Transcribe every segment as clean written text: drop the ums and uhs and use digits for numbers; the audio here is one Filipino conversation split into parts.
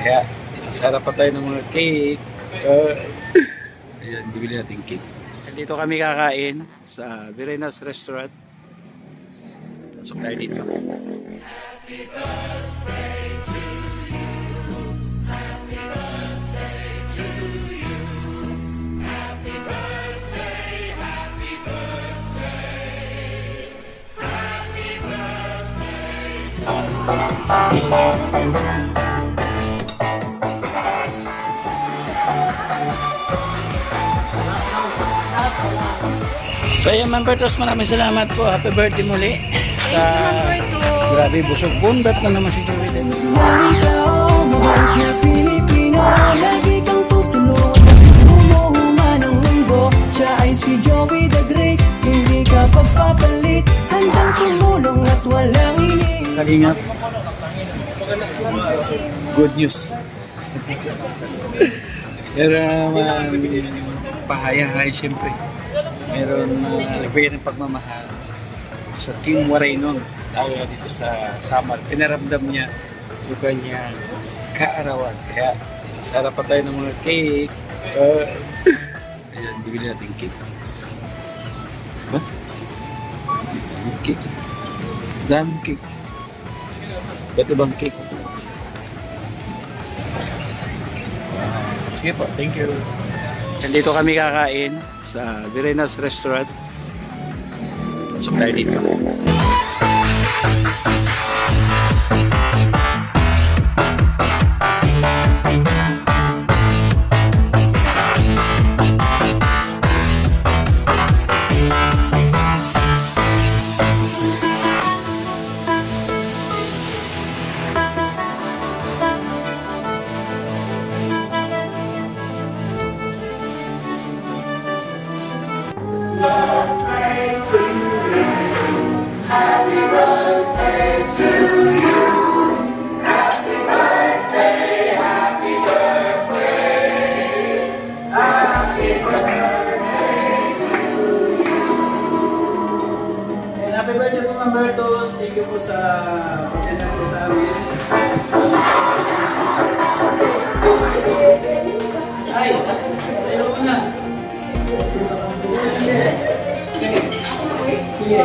Kaya, sarap pa tayo ng mga cake. Ayan, bibili natin cake. Dito kami kakain sa Verenas Restaurant. Pasok tayo dito. Happy birthday to you. Happy birthday to you. Happy birthday, happy birthday. Happy birthday. So ayan, Mambertos, maraming salamat po. Happy birthday muli. Sa grabe, busog bundat na naman si Joey din. Lagi kang tutulungan, umuhuman ang mundo. Siya ay si Joey the Great, hindi ka pagpapalit. Handang tumulong at walang ini. Kalingap, good news. Pero pahayahay siyempre. Meron nagbigay ng pagmamahal sa Team Waraynon tayo dito sa Samar. Pinaramdam niya yung kanyang kaarawan. Kaya sarap pa tayo ng mga cake. Ayan, bibili natin cake. Huh? Cake. Daming cake. Ito bang cake? Sige po, thank you. Nandito kami kakain sa Verenas Restaurant. Pasok tayo dito. Happy birthday to you. Happy birthday, happy birthday. Happy birthday to you. And happy birthday po, Mambertos. Thank you po sa pagkanya po sa amin. Ay, tayo ko na. Sige.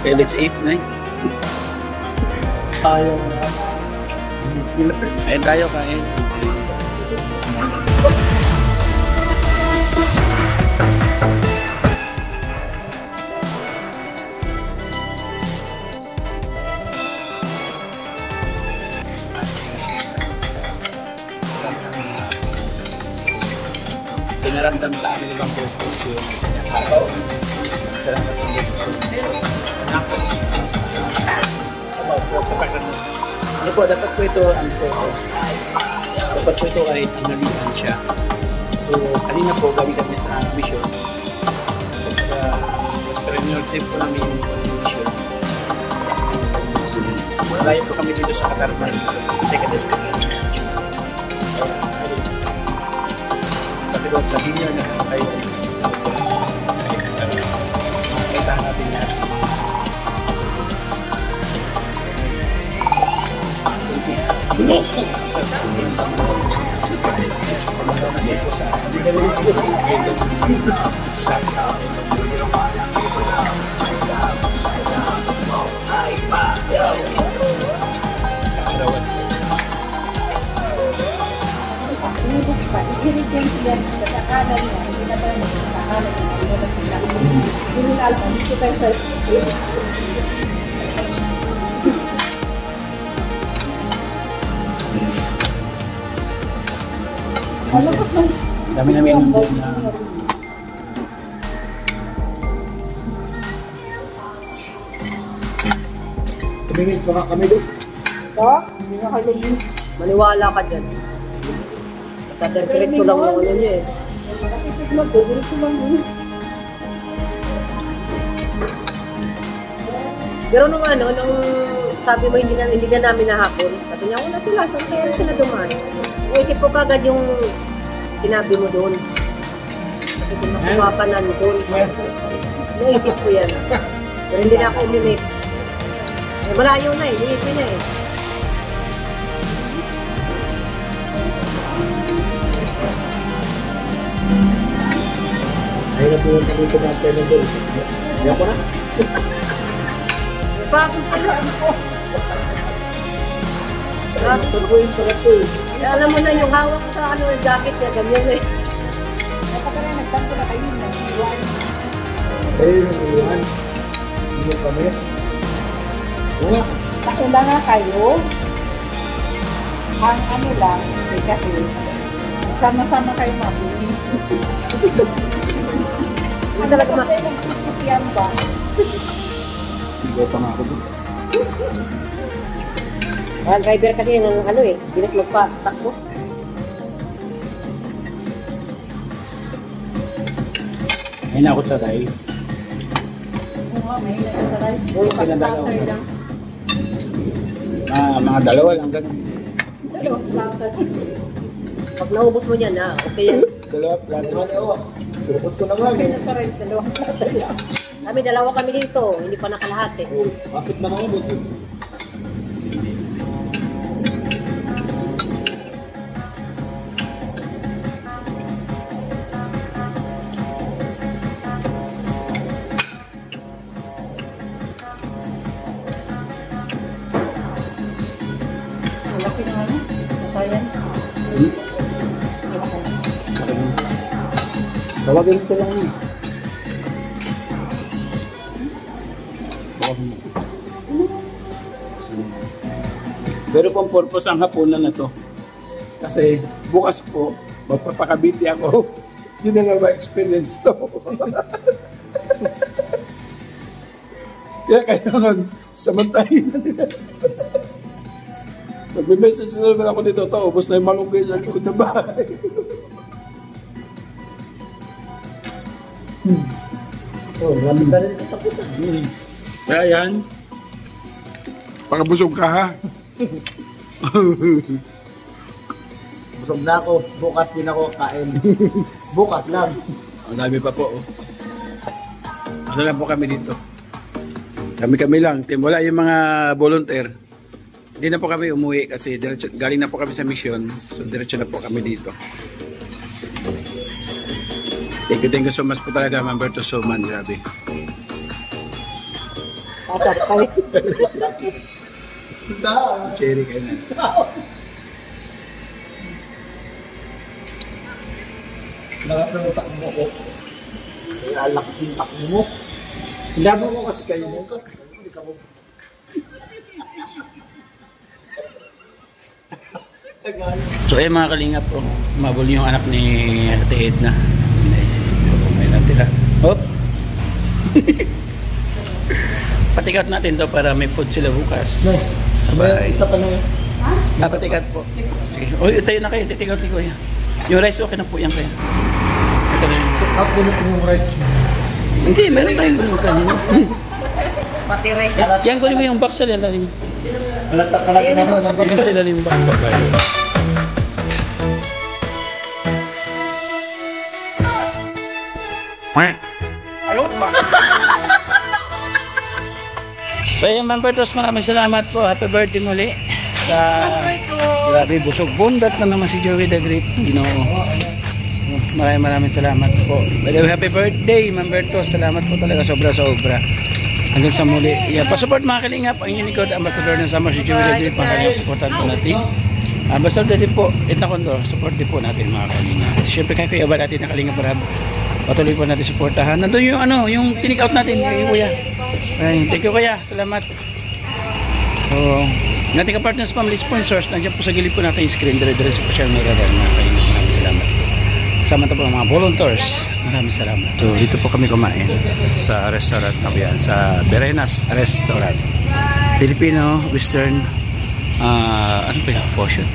Felix 8-9. Tayo na. Ayun tayo kain. Pinaramdam sa amin ibang purpose yun. Salamat ang purpose. Sa pagkakas. Ano po, dapat po ito ang purpose. Dapat po ito ay tinalihan siya. So, kanina po galing kami sa mission. Mas premier trip po namin yung mission. Malayo po kami dito sa Katarman, sa second hospital. Sabi ko, sabihin niyo na kayo. Makita natin yan. Dami namin yung doon na tumingin pa kami doon. Ha? Hindi nga kayo yun. Maniwala ka dyan. Diretso lang yung ano niya eh. Magdudulog ko lang yun. Pero nung sabi mo hindi na namin nahapon, sabi niya, wala sila, saan kaya sila dumaan? Naisip ko kagad yung sinabi mo doon. Kasi kung nakuha ka na doon, naisip ko yan. Pero hindi na ako umimik. Eh, malayo na eh, hindi na eh. Ay, napunan kami sa mga pwede doon. Diyan ko na. Bakit pala ako? Pagpuin sa lato eh. Alam mo na yung hawak sa jacket niya, ganyan eh. Kapag na nagtanto na kayo na iwan. Kayo yung iwan. Hindi kami. Oo. Kaula nga kayo. Ang ano lang, kasi sama-sama kayo mabuli. Hindi talaga Yan ba? Hindi pa nga ako doon. Ang driver kasi ng bilis magpatakbo. Ayun ako sa rice. Oo, may nagsasaray. Pinadalaw ko. Mga dalawa lang ganun. Dalawa, platter. Pag naubos mo yan, okay yan. Dalawa, plato. Turupot ko na nga. Okay na sa rin, dalawa platter lang. Dalawa kami dito, hindi pa nakalahat eh. Oo. Kapit na mga boss. Malaki na ano? Masayan. Tawagin ko lang yun. Pero pang purpose ang hapunan na to. Kasi bukas po, magpapakabiti ako. Yun na nga ba-experience to. Kaya kailangan samantahin na nila. Magbe-message na naman ako dito, ubos na yung malunggay sa likod ng bahay. Oo, lapit na rin katapusan. Kaya yan, pakabusog ka ha. Busog na ako. Bukas din ako kain. Bukas lang. Ang dami pa po. Ano lang po kami dito. Kami lang. Wala yung mga volunteer. Hindi na po kami umuwi kasi galing na po kami sa mission. So diretso na po kami dito. Thank you so much po talaga, Ma'am Berto Soman. Grabe. Pasap kami. Isa. Cherry kayo na. Lakas ng utak mo ko. Kaya lakas ng utak mo. Hinabo mo kasi kayo mo ka. Hindi ka mo. So ayun mga kalingap po, mabul yung anak ni Ate Edna. May natira. Hop! Patikat natin to para may food sila bukas sa bahay. Isa pa lang. Patikat po. Sige. O, tayo na kayo, titigaw ko yan. Yung rice okay na po yan kaya. Ito na yun. Check out din yung rice. Hindi, meron tayong gulong kanina. Pati rice. Yan, kunin mo yung box sa ilalim. Kalagay na naman sa Kunin sa ilalim yung box. So yung Ma'am Bertos, maraming salamat po. Happy birthday muli. Grabe, busog bundat na naman si Joey the Great. Maraming salamat po. By the way, happy birthday Ma'am Bertos. Salamat po talaga, sobra-sobra. Hanggang sa muli. Pa-support mga kalingap. Ang inyong likod, ambassador ng Summer si Joey the Great. Pangkalingap, supportan po natin. Ambassador din po, Itna Kondo, support din po natin mga kalingap. Siyempre kayo kuya ba natin na kalingap para patuloy po natin supportahan. Nandun yung yung tinik out natin, yung kuya. Ay, thank you kuya, salamat. So, natin ka-partners, family sponsors, nandiyan po sa gilid po natin yung screen, dire-diretso po siya ng radar. Maraming salamat. Kasama po ng mga volunteers, maraming salamat. So, dito po kami kumain sa restaurant na yan, sa Berenas Restaurant. Filipino, Western, ano po yung portion?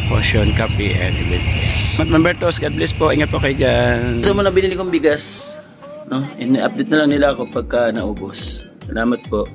Potion, Coffee, and Event. Membertos, God bless po. Ingat po kayo dyan. Ito mo na binili kong bigas. No? In-update na lang nila ako pagka naubos. Salamat po.